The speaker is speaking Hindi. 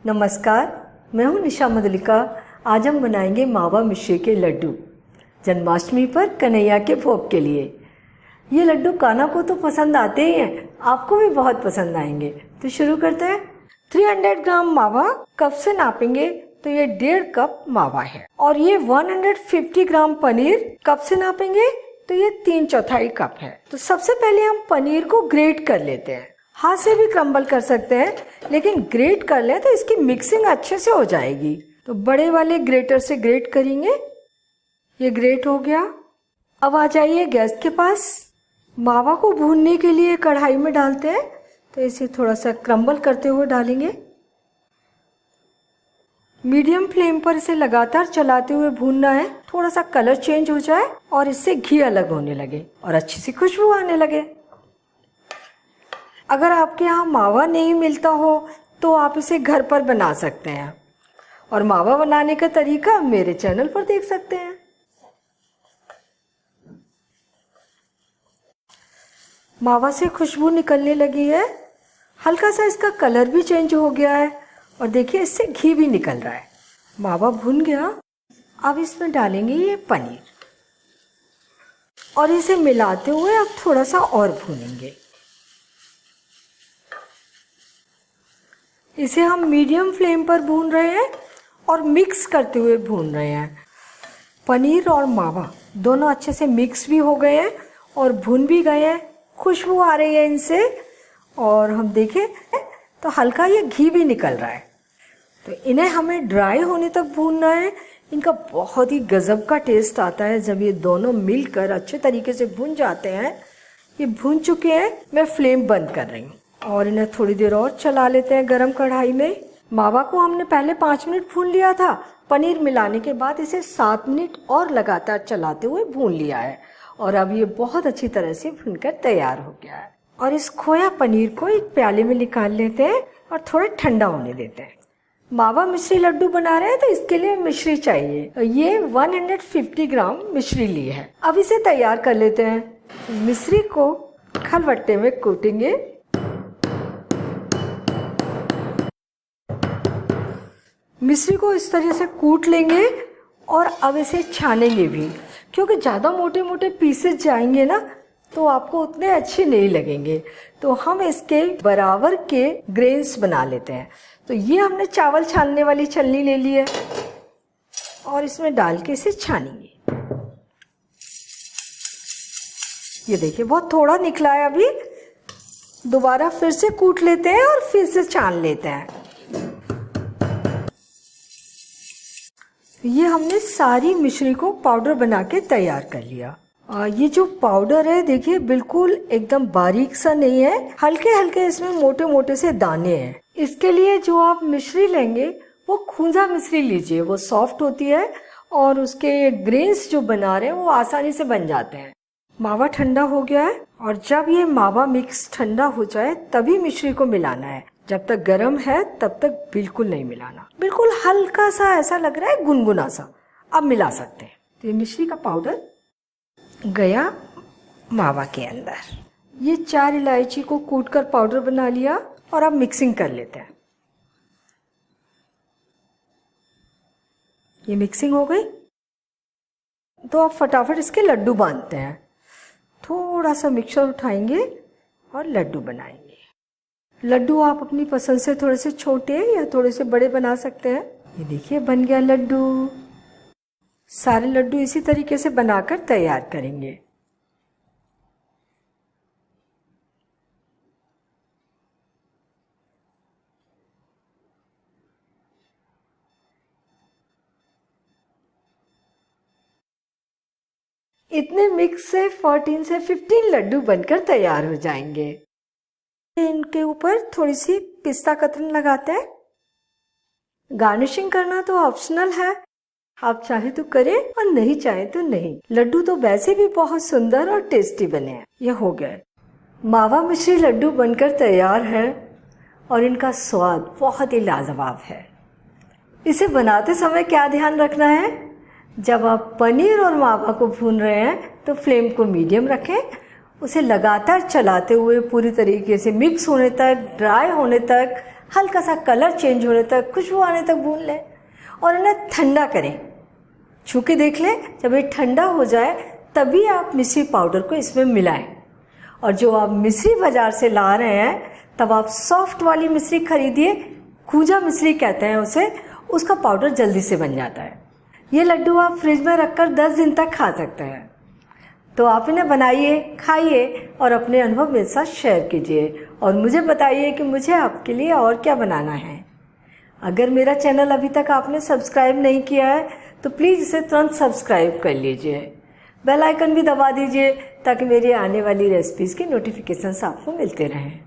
नमस्कार, मैं हूं निशा मदलिका। आज हम बनाएंगे मावा मिश्री के लड्डू जन्माष्टमी पर कन्हैया के भोग के लिए। ये लड्डू कान्हा को तो पसंद आते ही हैं, आपको भी बहुत पसंद आएंगे। तो शुरू करते हैं। 300 ग्राम मावा कप से नापेंगे तो ये 1.5 कप मावा है। और ये 150 ग्राम पनीर कप से नापेंगे तो ये 3/4 कप है। तो सबसे पहले हम पनीर को ग्रेट कर लेते हैं। हाथ से भी क्रम्बल कर सकते हैं, लेकिन ग्रेट कर लें तो इसकी मिक्सिंग अच्छे से हो जाएगी। तो बड़े वाले ग्रेटर से ग्रेट करेंगे। ये ग्रेट हो गया। अब आ जाइए गैस के पास। मावा को भूनने के लिए कढ़ाई में डालते हैं, तो इसे थोड़ा सा क्रम्बल करते हुए डालेंगे। मीडियम फ्लेम पर इसे लगातार चलाते हुए भूनना है। थोड़ा सा कलर चेंज हो जाए और इससे घी अलग होने लगे और अच्छी सी खुशबू आने लगे। अगर आपके यहाँ मावा नहीं मिलता हो तो आप इसे घर पर बना सकते हैं, और मावा बनाने का तरीका मेरे चैनल पर देख सकते हैं। मावा से खुशबू निकलने लगी है, हल्का सा इसका कलर भी चेंज हो गया है और देखिए इससे घी भी निकल रहा है। मावा भुन गया। अब इसमें डालेंगे ये पनीर और इसे मिलाते हुए अब थोड़ा सा और भूनेंगे। इसे हम मीडियम फ्लेम पर भून रहे हैं और मिक्स करते हुए भून रहे हैं। पनीर और मावा दोनों अच्छे से मिक्स भी हो गए हैं और भून भी गए हैं। खुशबू आ रही है इनसे, और हम देखें तो हल्का ये घी भी निकल रहा है। तो इन्हें हमें ड्राई होने तक भूनना है। इनका बहुत ही गजब का टेस्ट आता है जब ये दोनों मिलकर अच्छे तरीके से भुन जाते हैं। ये भुन चुके हैं। मैं फ्लेम बंद कर रही हूँ और इन्हें थोड़ी देर और चला लेते हैं गरम कढ़ाई में। मावा को हमने पहले 5 मिनट भून लिया था। पनीर मिलाने के बाद इसे 7 मिनट और लगातार चलाते हुए भून लिया है, और अब ये बहुत अच्छी तरह से भुनकर तैयार हो गया है। और इस खोया पनीर को एक प्याले में निकाल लेते हैं और थोड़ा ठंडा होने देते हैं। मावा मिश्री लड्डू बना रहे हैं तो इसके लिए मिश्री चाहिए। ये 150 ग्राम मिश्री ली है। अब इसे तैयार कर लेते हैं। मिश्री को खलबट्टे में कूटेंगे। मिश्री को इस तरह से कूट लेंगे और अब इसे छानेंगे भी, क्योंकि ज़्यादा मोटे मोटे पीसेस जाएंगे ना तो आपको उतने अच्छे नहीं लगेंगे। तो हम इसके बराबर के ग्रेन्स बना लेते हैं। तो ये हमने चावल छानने वाली छलनी ले ली है और इसमें डाल के इसे छानेंगे। ये देखिए बहुत थोड़ा निकला है। अभी दोबारा फिर से कूट लेते हैं और फिर से छान लेते हैं। ये हमने सारी मिश्री को पाउडर बना के तैयार कर लिया। ये जो पाउडर है देखिए बिल्कुल एकदम बारीक सा नहीं है, हल्के हल्के इसमें मोटे मोटे से दाने हैं। इसके लिए जो आप मिश्री लेंगे वो खूंजा मिश्री लीजिए, वो सॉफ्ट होती है और उसके ग्रेन्स जो बना रहे हैं वो आसानी से बन जाते हैं। मावा ठंडा हो गया है और जब ये मावा मिक्स ठंडा हो जाए तभी मिश्री को मिलाना है। जब तक गर्म है तब तक बिल्कुल नहीं मिलाना। बिल्कुल हल्का सा ऐसा लग रहा है गुनगुना सा, अब मिला सकते हैं। तो ये मिश्री का पाउडर गया मावा के अंदर। ये 4 इलायची को कूटकर पाउडर बना लिया और अब मिक्सिंग कर लेते हैं। ये मिक्सिंग हो गई तो अब फटाफट इसके लड्डू बांधते हैं। थोड़ा सा मिक्सचर उठाएंगे और लड्डू बनाएंगे। लड्डू आप अपनी पसंद से थोड़े से छोटे या थोड़े से बड़े बना सकते हैं। ये देखिए बन गया लड्डू। सारे लड्डू इसी तरीके से बनाकर तैयार करेंगे। इतने मिक्स से 14 से 15 लड्डू बनकर तैयार हो जाएंगे। इनके ऊपर थोड़ी सी पिस्ता कतरन लगाते हैं। गार्निशिंग करना तो ऑप्शनल है, आप चाहे तो करें और नहीं चाहे तो नहीं। लड्डू तो वैसे भी बहुत सुंदर और टेस्टी बने हैं। ये हो गए मावा मिश्री लड्डू बनकर तैयार है और इनका स्वाद बहुत ही लाजवाब है। इसे बनाते समय क्या ध्यान रखना है, जब आप पनीर और मावा को भून रहे हैं तो फ्लेम को मीडियम रखें। उसे लगातार चलाते हुए पूरी तरीके से मिक्स होने तक, ड्राई होने तक हल्का सा कलर चेंज होने तक, खुशबू आने तक भून लें और इन्हें ठंडा करें। छू के देख लें, जब ये ठंडा हो जाए तभी आप मिश्री पाउडर को इसमें मिलाएं। और जो आप मिश्री बाज़ार से ला रहे हैं तब आप सॉफ्ट वाली मिश्री खरीदिए, खूजा मिश्री कहते हैं उसे, उसका पाउडर जल्दी से बन जाता है। ये लड्डू आप फ्रिज में रखकर 10 दिन तक खा सकते हैं। तो आप इन्हें बनाइए, खाइए और अपने अनुभव मेरे साथ शेयर कीजिए और मुझे बताइए कि मुझे आपके लिए और क्या बनाना है। अगर मेरा चैनल अभी तक आपने सब्सक्राइब नहीं किया है तो प्लीज़ इसे तुरंत सब्सक्राइब कर लीजिए। बेल आइकन भी दबा दीजिए ताकि मेरी आने वाली रेसिपीज़ की नोटिफिकेशंस आपको मिलते रहें।